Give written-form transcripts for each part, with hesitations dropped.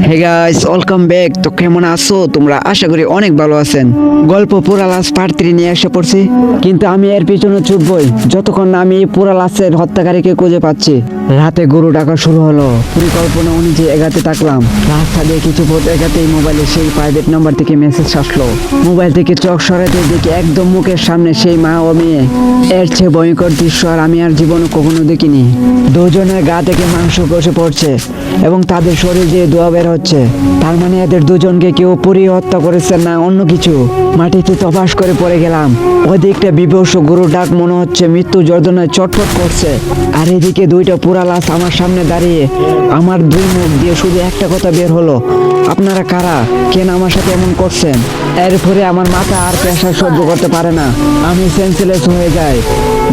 Hey guys, welcome back. তো কেমন আছো তোমরা? আশা করি অনেক ভালো আছেন। গল্প পুরা লাশ পার্ট 3 নিয়ে এসে পড়ছি, কিন্তু আমি এর পিছনে ছুটবই যতক্ষণ না আমি এই পুরা লাশের হত্যাকারীকে খুঁজে পাচ্ছি। রাতে গরু ডাকা শুরু হলো। পরিকল্পনা অনুযায়ী এগাতে থাকলাম। রাস্তা দিয়ে কিছু পথ এগাতেই মোবাইলে সেই প্রাইভেট নাম্বার থেকে মেসেজ আসলো। মোবাইল থেকে চোখ সরাতে দেখি একদম মুখের সামনে সেই মা ও মেয়ে। এর চেয়ে ভয়ঙ্কর দৃশ্য আর আমি আর জীবনে কখনো দেখিনি। দুজনের গা থেকে মাংস খসে পড়ছে এবং তাদের শরীর দিয়ে ধোঁয়া বের হচ্ছে। তার মানে এদের দুজনকে কেউ পুড়িয়ে হত্যা করেছে, না অন্য কিছু। মাটিতে তপাস করে পড়ে গেলাম। ওদিকটা বিভৎস গরুর ডাক মনে হচ্ছে মৃত্যু যন্ত্রণায় চটপট করছে, আর এদিকে দুইটা পুরা লাশ আমার সামনে দাঁড়িয়ে। আমার দুই মুখ দিয়ে শুধু একটা কথা বের হলো, আপনারা কারা? কেন আমার সাথে এমন করছেন? এরপরে আমার মাথা আর প্রেশার সহ্য করতে পারে না, আমি সেন্সলেস হয়ে যাই।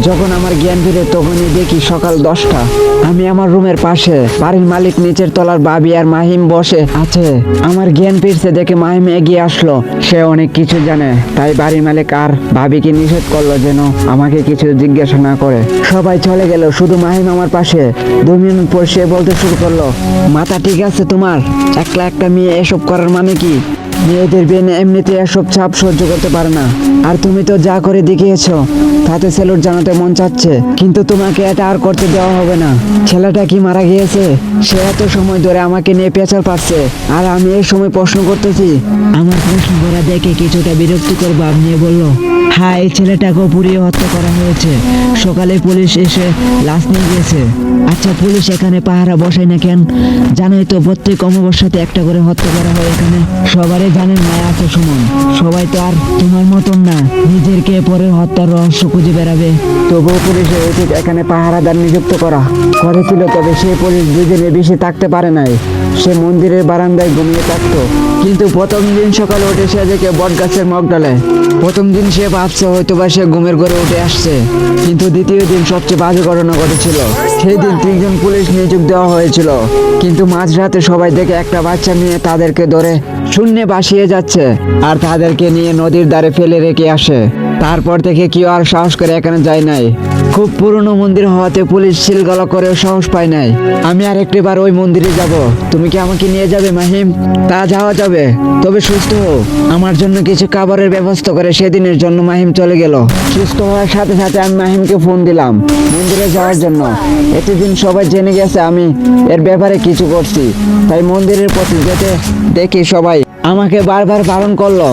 যখন আমার জ্ঞান ফিরে তখনই দেখি সকাল 10টা। আমি আমার রুমের পাশে, বাড়ির মালিক নিচের তলার বাবি আর মাহিম বসে আছে। আমার জ্ঞান ফিরছে দেখে মাহিম এগিয়ে আসলো। সে অনেক কিছু জানে, তাই বাড়ির মালিক আর ভাবিকে নিষেধ করলো যেন আমাকে কিছু জিজ্ঞাসা না করে। সবাই চলে গেল, শুধু মাহিম আমার পাশে। 2 মিনিট পর সে বলতে শুরু করলো, মাথা ঠিক আছে তোমার? একলা একটা মেয়ে এসব করার মানে কি? মেয়েদের বেন এমনিতে এসব চাপ সহ্য করতে পারে না, আর তুমি তো যা করে দেখিয়েছো তাতে সেলুট জানাতে মন চাচ্ছে, কিন্তু তোমাকে এটা আর করতে দেওয়া হবে না। ছেলেটা কি মারা গিয়েছে? সে এত সময় ধরে আমাকে নিয়ে পেঁচাল পাচ্ছে, আর আমি এই সময় প্রশ্ন করতেছি। আমার প্রশ্ন করা দেখে কিছুটা বিরক্তিকর ভাব নিয়ে বলল, হ্যাঁ, এই ছেলেটাকেও পুড়িয়ে হত্যা করা হয়েছে। সকালে পুলিশ এসে লাশ নিয়ে গেছে। আচ্ছা, পুলিশ এখানে পাহারা বসায় না কেন? জানোই তো প্রত্যেক অমাবস্যাতে একটা করে হত্যা করা হয় এখানে। সবারই জানেন মায়া আছে সুমন, সবাই তো আর তোমার মতন না নিজেরকে পরের হত্যার রহস্য খুঁজে বেড়াবে। তবুও পুলিশের উচিত এখানে পাহারাদার নিযুক্ত করা করেছিল, তবে সেই পুলিশ 2 দিনের বেশি থাকতে পারে নাই। সে মন্দিরের বারান্দায় ঘুমিয়ে থাকতো, কিন্তু প্রথম দিন সকালে উঠে সে দেখে বট গাছের মগডালে। প্রথম দিন সে ভাবছে হয়তোবা সে ঘুমের ঘরে উঠে আসছে, কিন্তু দ্বিতীয় দিন সবচেয়ে বাজে ঘটনা ঘটেছিল। সেই দিন 3 জন পুলিশ নিয়োগ দেওয়া হয়েছিল, কিন্তু মাঝরাতে সবাই দেখে একটা বাচ্চা মেয়ে তাদেরকে ধরে শূন্যে ভাসিয়ে যাচ্ছে, আর তাদেরকে নিয়ে নদীর ধারে ফেলে রেখে আসে। তারপর থেকে কেউ আর সাহস করে এখানে যায় নাই। খুব পুরনো মন্দির হওয়াতে পুলিশ সিলগালা করেও সাহস পায় নাই। আমি আর একটিবার ওই মন্দিরে যাব। তুমি কি আমাকে নিয়ে যাবে মাহিম? তা যাওয়া যাবে, তবে সুস্থ হও। আমার জন্য কিছু খাবারের ব্যবস্থা করে। সেদিনের জন্য মাহিম চলে গেল। সুস্থ হওয়ার সাথে সাথে আমি মাহিমকে ফোন দিলাম মন্দিরে যাওয়ার জন্য। এতদিন সবাই জেনে গেছে আমি এর ব্যাপারে কিছু করছি, তাই মন্দিরের প্রতি যেতে দেখি সবাই আমাকে বারবার বারণ করলো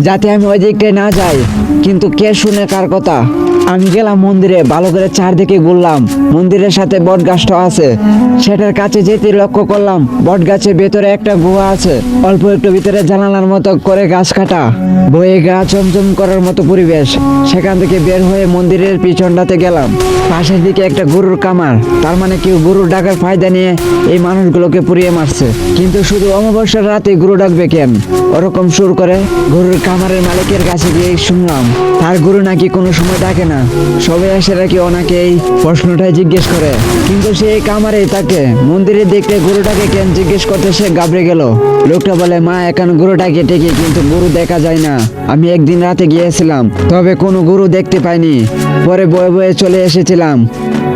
যাতে আমি ওই দিকটায় না যাই, কিন্তু কে শুনে কার কথা? আমি গেলাম মন্দিরে, ভালো করে চারদিকে ঘুরলাম। মন্দিরের সাথে বট গাছটা আছে, সেটার কাছে যেতে লক্ষ্য করলাম বট গাছের ভেতরে একটা গুহা আছে। অল্প একটু ভিতরে জানালার মতো করে গাছ কাটা, বয়ে গা চমচম করার মতো পরিবেশ। সেখান থেকে বের হয়ে মন্দিরের পিছনটাতে গেলাম। পাশের দিকে একটা গরুর কামার, তার মানে কেউ গরুর ডাকার ফায়দা নিয়ে এই মানুষগুলোকে পুড়িয়ে মারছে। কিন্তু শুধু অমাবস্যার রাতে গরু ডাকবে কেন? ওরকম সুর করে গরুর কামারের মালিকের কাছে গিয়ে শুনলাম তার গরু নাকি কোনো সময় ডাকে না। সবাই এসে নাকি ওনাকে এই প্রশ্নটাই জিজ্ঞেস করে, কিন্তু সে কামারেই তাকে মন্দিরে দেখতে গরুটাকে কেন জিজ্ঞেস করতে সে ঘাবড়ে গেল। লোকটা বলে, মা, এখানে গরুটাকে ঠিকই, কিন্তু গরু দেখা যায় না। আমি একদিন রাতে গিয়েছিলাম, তবে কোনো গরু দেখতে পাইনি। পরে বয়ে বয়ে চলে এসেছিলাম।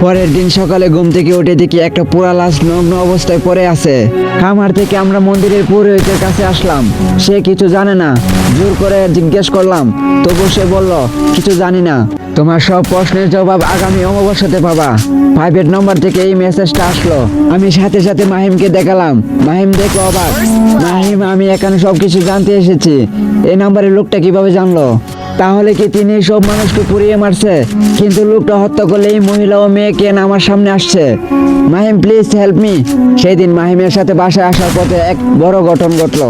পরের দিন সকালে ঘুম থেকে উঠে দেখি একটা পুরা লাশ নগ্ন অবস্থায় পড়ে আছে। খামার থেকে আমরা মন্দিরের পুরোহিতের কাছে আসলাম। সে কিছু জানে না। জোর করে জিজ্ঞেস করলাম, তবু সে বলল, কিছু জানি না। তোমার সব প্রশ্নের জবাব আগামী অমাবস্যাতে পাবা। প্রাইভেট নম্বর থেকে এই মেসেজটা আসলো। আমি সাথে সাথে মাহিমকে দেখালাম। মাহিম দেখো অবাক। মাহিম, আমি এখানে সবকিছু জানতে এসেছি। এই নাম্বারের লোকটা কিভাবে জানলো? তাহলে কি তিনি সব মানুষকে পুড়িয়ে মারছে? কিন্তু লোকটা হত্যা করলে এই মহিলা ও মেয়ে কেন আমার সামনে আসছে? Mahim, please help me. সেই দিন মাহিমের সাথে বাসায় আসার পথে এক বড় ঘটনা ঘটলো।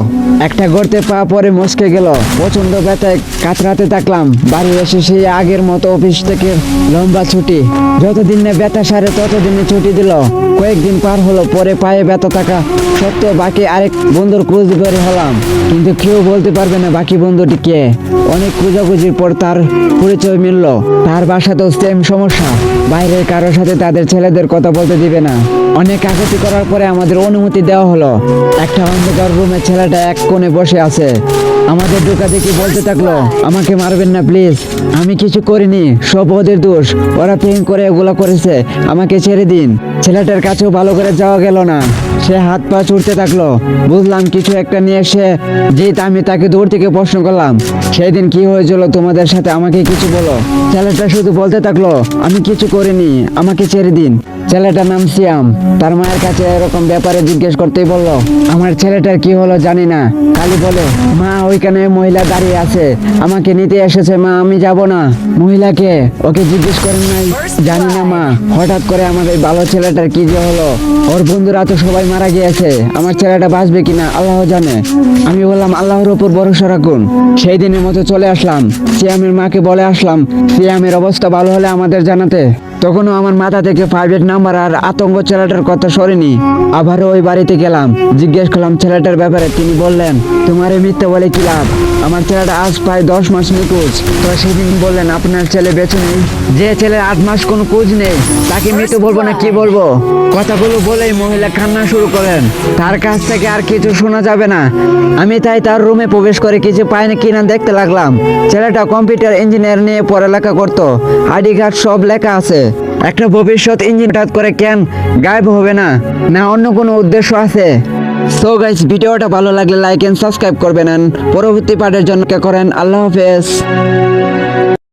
একটা গর্তে পা পরে মচকে গেল। প্রচন্ড ব্যথায় কাতরাতে থাকলাম। বাড়ি এসে সেই আগের মতো অফিস থেকে লম্বা ছুটি। যতদিন না ব্যথা সারে ততদিনে ছুটি দিল। কয়েকদিন পার হলো, পরে পায়ে ব্যথা থাকা সত্ত্বেও বাকি আরেক বন্ধুর খোঁজ বের হলাম, কিন্তু কেউ বলতে পারবে না বাকি বন্ধুটি কে। অনেক খোঁজাখুঁজির পর তার পরিচয় মিলল। তার বাসাতেও সেম সমস্যা, বাইরের কারোর সাথে তাদের ছেলেদের কথা বলতে দিবে না। অনেক কাকুতি করার পরে আমাদের অনুমতি দেওয়া হলো। একটা অন্ধকার রুমে ছেলেটা এক কোণে বসে আছে, আমাদের ঢোকা দেখে বলতে থাকলো, আমাকে মারবেন না প্লিজ, আমি কিছু করিনি, সব ওদের দোষ, ওরা প্রেম করে এগুলো করেছে, আমাকে ছেড়ে দিন। ছেলেটার কাছেও ভালো করে যাওয়া গেল না, সে হাত পা ছুটতে থাকলো। বুঝলাম কিছু একটা নিয়ে এসে জিত, আমি তাকে দূর থেকে প্রশ্ন করলাম, সেই দিন কি হয়েছিল তোমাদের সাথে, আমাকে কিছু বলো। ছেলেটা শুধু বলতে থাকলো, আমি কিছু করিনি, আমাকে ছেড়ে দিন। ছেলেটার নাম সিয়াম, তার মায়ের কাছে এরকম ব্যাপারে জিজ্ঞেস করতেই বললো, আমার ছেলেটার কি হলো জানি না। কালি বলে, মা ওইখানে মহিলা দাঁড়িয়ে আছে, আমাকে নিতে এসেছে মা, আমি যাব না। মহিলাকে, ওকে জিজ্ঞেস করেন নাই? জানি না মা, হঠাৎ করে আমার এই ভালো ছেলেটার কি যে হলো, ওর বন্ধুরা তো সবাই মারা গিয়েছে, আমার ছেলেটা বাঁচবে কিনা আল্লাহ জানে। আমি বললাম আল্লাহর উপর ভরসা রাখুন। সেই দিনের মতো চলে আসলাম, সিয়ামের মাকে বলে আসলাম সিয়ামের অবস্থা ভালো হলে আমাদের জানাতে। তখনও আমার মাথা থেকে প্রাইভেট নাম্বার আর আতঙ্ক ছেলেটার কথা সরেনি। আবারও ওই বাড়িতে গেলাম, জিজ্ঞেস করলাম ছেলেটার ব্যাপারে। তিনি বললেন, তোমার এই মিথ্যা বলে কি লাভ, আমার ছেলেটা আজ প্রায় 10 মাস নিখোঁজ। তো সেদিন বললেন আপনার ছেলে বেঁচে নেই, যে ছেলের 8 মাস কোনো খোঁজ নেই তাকে মৃত বলবো না কি বলবো। কথাগুলো বলেই মহিলা কান্না শুরু করেন, তার কাছ থেকে আর কিছু শোনা যাবে না। আমি তাই তার রুমে প্রবেশ করে কিছু পাইনি কিনা দেখতে লাগলাম। ছেলেটা কম্পিউটার ইঞ্জিনিয়ার নিয়ে পড়ালেখা করতো, আইডি কার্ড সব লেখা আছে। একটা ভবিষ্যৎ ইঞ্জিন হঠাৎ করে কেন গায়েব হবে না, না অন্য কোনো উদ্দেশ্য আছে? সো গাইস, ভিডিওটা ভালো লাগলে লাইক এন্ড সাবস্ক্রাইব করবেন, পরবর্তী পার্টের জন্য করেন। আল্লাহ হাফেজ।